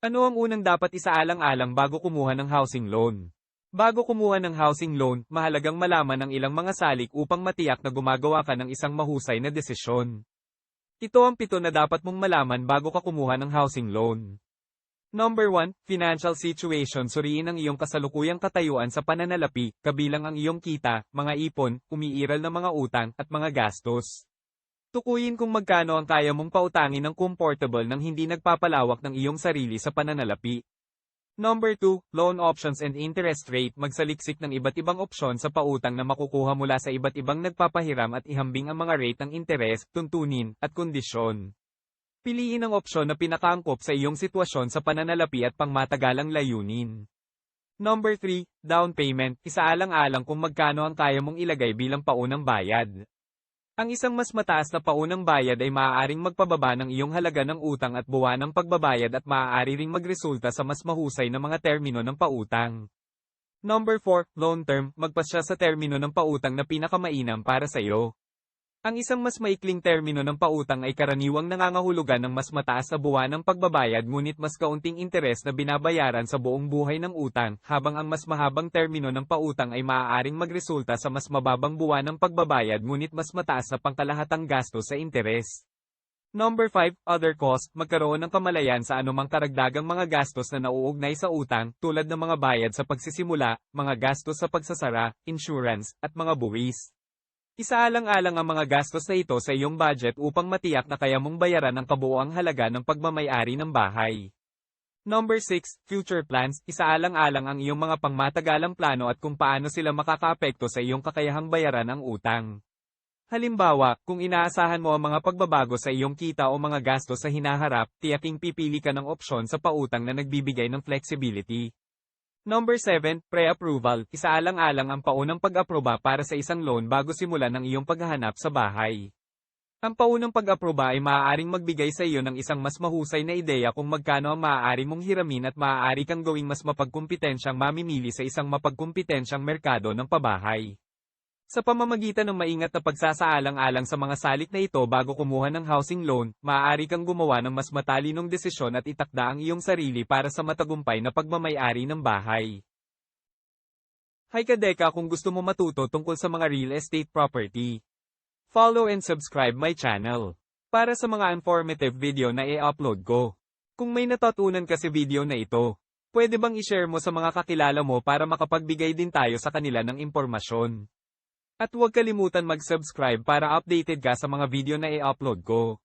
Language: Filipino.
Ano ang unang dapat isaalang-alang bago kumuha ng housing loan? Bago kumuha ng housing loan, mahalagang malaman ang ilang mga salik upang matiyak na gumagawa ka ng isang mahusay na desisyon. Ito ang 7 na dapat mong malaman bago ka kumuha ng housing loan. Number 1, financial situation. Suriin ang iyong kasalukuyang katayuan sa pananalapi, kabilang ang iyong kita, mga ipon, umiiral na mga utang, at mga gastos. Tukuyin kung magkano ang kaya mong pautangin ng comfortable nang hindi nagpapalawak ng iyong sarili sa pananalapi. Number 2, loan options and interest rate. Magsaliksik ng iba't ibang opsyon sa pautang na makukuha mula sa iba't ibang nagpapahiram at ihambing ang mga rate ng interes, tuntunin, at kondisyon. Piliin ang opsyon na pinakaangkop sa iyong sitwasyon sa pananalapi at pangmatagalang layunin. Number 3, down payment. Isaalang-alang kung magkano ang kaya mong ilagay bilang paunang bayad. Ang isang mas mataas na paunang bayad ay maaaring magpababa ng iyong halaga ng utang at buwan ng pagbabayad at maaari ring magresulta sa mas mahusay na mga termino ng pautang. Number 4, loan term. Magpasya sa termino ng pautang na pinakamainam para sa iyo. Ang isang mas maikling termino ng pautang ay karaniwang nangangahulugan ng mas mataas na buwan ng pagbabayad ngunit mas kaunting interes na binabayaran sa buong buhay ng utang, habang ang mas mahabang termino ng pautang ay maaaring magresulta sa mas mababang buwan ng pagbabayad ngunit mas mataas na pangkalahatang gasto sa interes. Number 5, other cost. Magkaroon ng kamalayan sa anumang karagdagang mga gastos na nauugnay sa utang, tulad ng mga bayad sa pagsisimula, mga gastos sa pagsasara, insurance, at mga buwis. Isaalang-alang ang mga gastos na ito sa iyong budget upang matiyak na kaya mong bayaran ang kabuoang halaga ng pagmamay-ari ng bahay. Number 6, future plans. Isaalang-alang ang iyong mga pangmatagalang plano at kung paano sila makakaapekto sa iyong kakayahang bayaran ang utang. Halimbawa, kung inaasahan mo ang mga pagbabago sa iyong kita o mga gastos sa hinaharap, tiyaking pipili ka ng opsyon sa pautang na nagbibigay ng flexibility. Number 7, pre-approval. Isaalang-alang ang paunang pag-aproba para sa isang loan bago simulan ang iyong paghahanap sa bahay. Ang paunang pag-aproba ay maaaring magbigay sa iyo ng isang mas mahusay na ideya kung magkano ang maaari mong hiramin at maaari kang gawing mas mapagkumpetensyang mamimili sa isang mapagkumpetensyang merkado ng pabahay. Sa pamamagitan ng maingat na pagsasaalang-alang sa mga salik na ito bago kumuha ng housing loan, maaari kang gumawa ng mas matalinong desisyon at itakda ang iyong sarili para sa matagumpay na pagmamay-ari ng bahay. Hi Kadeka, kung gusto mo matuto tungkol sa mga real estate property, follow and subscribe my channel para sa mga informative video na i-upload ko. Kung may natutunan ka sa video na ito, pwede bang i-share mo sa mga kakilala mo para makapagbigay din tayo sa kanila ng impormasyon? At huwag kalimutan mag-subscribe para updated ka sa mga video na i-upload ko.